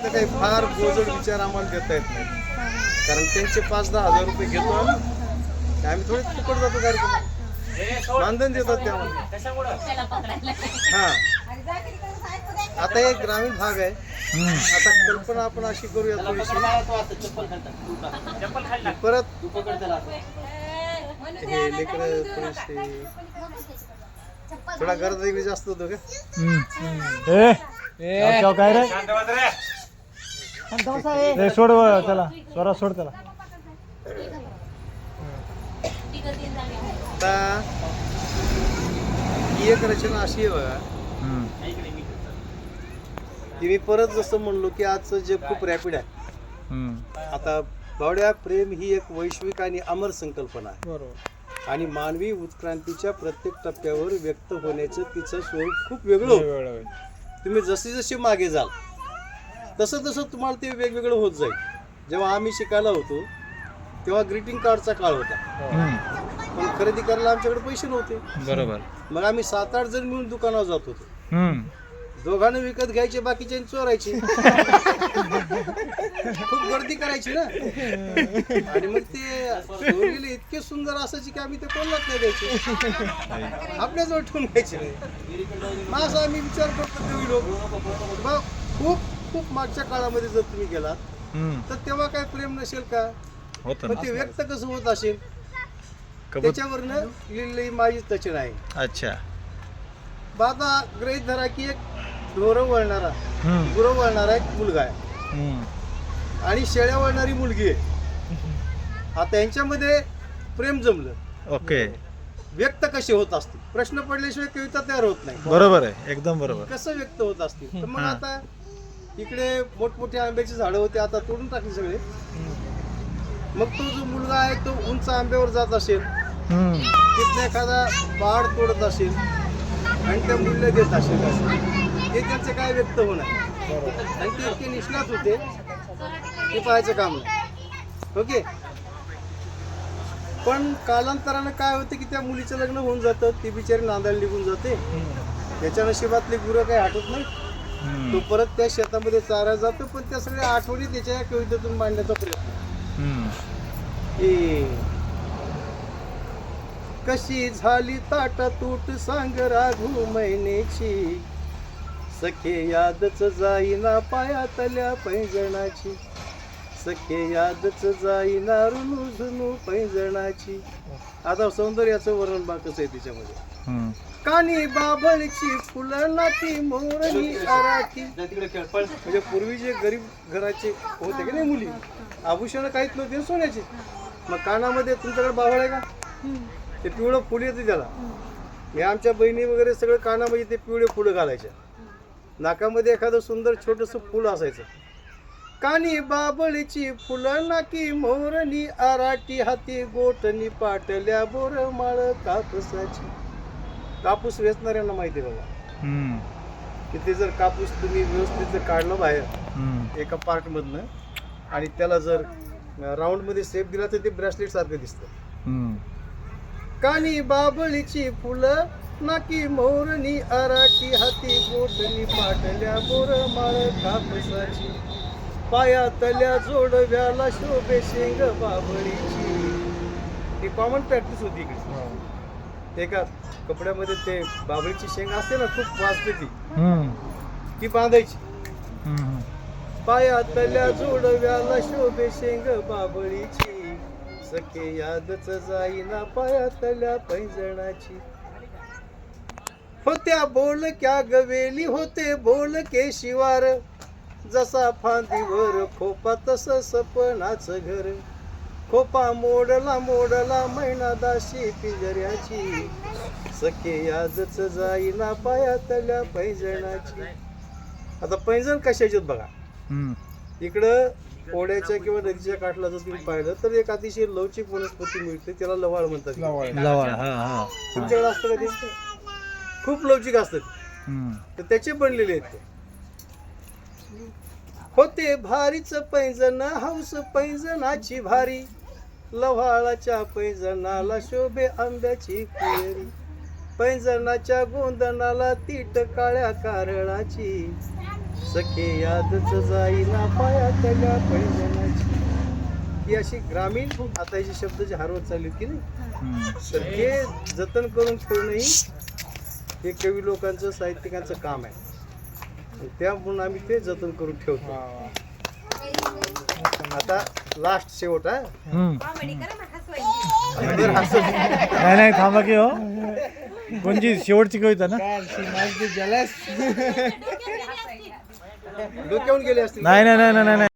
तर काही फार बोजड विचार आम्हाला देता येत नाही, कारण त्यांचे 5-10 हजार रुपये घेतो आम्ही थोडे फुकट जातो कार्यक्रम मानधन देतात ते आम्हाला. हा, आता एक ग्रामीण भाग आहे. आता कल्पना आपण अशी करूया थोडीशी परत हे लेकरं थोडीशी थोडा गरज इकडे जास्त होतो का. काय रे सोड त्याला स्वरा सोड त्याला. आता ही एक रचना अशी आहे बघा की मी परत जसं म्हणलो की आजचं जग खूप रॅपिड आहे. आता बावड्या प्रेम ही एक वैश्विक आणि अमर संकल्पना आहे. बरोबर. आणि मानवी उत्क्रांतीच्या प्रत्येक टप्प्यावर व्यक्त होण्याचं तिचं स्वरूप खूप वेगळं होतं. तुम्ही जसे जसे मागे जाल तसं तसं तुम्हाला ते वेगवेगळं होत जाईल. जेव्हा आम्ही शिकायला होतो तेव्हा ग्रीटिंग कार्डचा काळ होता, पण खरेदी करायला आमच्याकडे पैसे नव्हते. बरोबर. मग आम्ही 7-8 जण मिळून दुकानावर जात होतो. दोघांना विकत घ्यायचे, बाकीच्या चोरायचे. खूप गर्दी करायची ना. आणि मग ते चोरीले इतके सुंदर असायचे की आम्ही ते कोणालाच नाही द्यायचे, आपल्याजवळ ठेवून घ्यायचे. मग असं आम्ही विचार करतो तुम्ही लोक खूप खूप मागच्या काळामध्ये जर तुम्ही गेलात तर तेव्हा काय प्रेम नसेल का, पण ते व्यक्त कसं होत असेल त्याच्यावरनं लिहिलेली माझी रचना आहे. अच्छा. आता गृहीत धरा की एक ढोरं वळणारा गुरं वळणारा एक मुलगा आहे आणि शेळ्या वळणारी मुलगी आहे. आता यांच्यामध्ये प्रेम जमलं. ओके. व्यक्त कसे होत असतील, प्रश्न पडल्याशिवाय कविता तयार होत नाही. बरोबर आहे, एकदम बरोबर. कसं व्यक्त होत असतील. तर मग आता इकडे मोठमोठे आंब्याची झाडं होती, आता तोडून टाकली सगळे. मग तो जो मुलगा आहे तो उंच आंब्यावर जात असेल, तिथला एखादा बाळ तोडत असेल आणि त्या मूल्य देत असेल, हे त्यांचं काय व्यक्त होणार. आणि ते इतके निष्णात होते ते पाहायचं काम नाही. ओके. पण कालांतरानं काय होतं की त्या मुलीचं लग्न होऊन जातं, ती बिचारी नांदायला निघून जाते. त्याच्या नशिबातले गुरं काही हटत नाही, तो परत त्या शेतामध्ये चारा जातो. पण त्या सगळ्या आठवणी त्याच्या या कवितेतून मांडण्याचा प्रयत्न. कशी झाली ताटातूट सांग राघू मैनेची, सखे यादच जाईना पायातल्या पैंजणाची, सखे यादच जाईना रुनू झुनू पैंजणाची. आता सौंदर्याचं वर्णन बाकच आहे त्याच्यामध्ये. कानी बाभळीची फुलं नाती मोरणी आराटी. म्हणजे पूर्वी जे गरीब घराचे होते की नाही मुली, आभूषण काहीच नव्हते सोन्याचे. मग कानामध्ये तुमच्याकडे बाभळ आहे का, ते पिवळं फुल येते त्याला. मी आमच्या बहिणी वगैरे सगळं कानामध्ये ते पिवळे फुलं घालायच्या. नाकामध्ये एखादं सुंदर छोटंसं फुल असायचं. कानी बाबळीची फुलं नाकी मोरणी आराटी, हाती गोटणी पाटल्या बोर माळ कापसाची. कापूस वेचणाऱ्यांना माहिती आहे बाबा की ते जर कापूस तुम्ही व्यवस्थित जर काढलं बाहेर एका पार्ट मधनं आणि त्याला जर राऊंड मध्ये शेप दिला तर ते ब्रेसलेट सारखं दिसतं. कानी बाबळीची फुलं नाकी मोरणी आराटी, हाती गोटणी पाटल्या बोर माळ कापसाची, पायातल्या जोडव्याला शोभे शेंग बाबळीची. ही कॉमन प्रॅक्टिस होती इकडे. एका कपड्यामध्ये ते बाबळीची शेंग असते ना, खूप वाजते ती बांधायची. पायातल्या जोडव्याला शोभे शेंग बाबळीची, सखे यादच जाईना पायातल्या पैंजणाची. होत्या बोलक्या गवेली होते बोलके शिवार, जसा फांदीवर खोपा तसं सपनाचं घर. खोपा मोडला मोडला मैना दाशी पिंजऱ्याची, सखे यादच जाईना पायातल्या पैंजणाची. आता पैंजण कशाचे बघा, इकडं ओढ्याच्या किंवा नदीच्या काठला जर तुम्ही पाहिलं तर एक अतिशय लवचिक वनस्पती मिळते, त्याला लवाळ म्हणतात. तुमच्याकडे असतं का ते? खूप लवचिक असतात, तर त्याचे बनलेले आहेत ते. होते भारीच पैंजण हौस पैंजणाची भारी, लव्हाळाच्या पैंजणाला शोभे आंब्याची कुळेरी, पैंजणाच्या गोंधनाला तीट काळ्या कारळाची, सखे यादच जाईना पायातल्या पैंजणाची. ही अशी ग्रामीण आता हे जे शब्द जे हरवत चालले की नाही, तर हे जतन करून ठेवणं ही हे कवी लोकांचं साहित्यिकांचं काम आहे. आणि त्यामुळे आम्ही ते जतन करून ठेवतो. आता लास्ट शेवट हा. जर हसत नाही नाही थांबा की हो. कोणची शेवटची कविता ना? डोक्यावून गेले असतील. नाही नाही नाही नाही नाही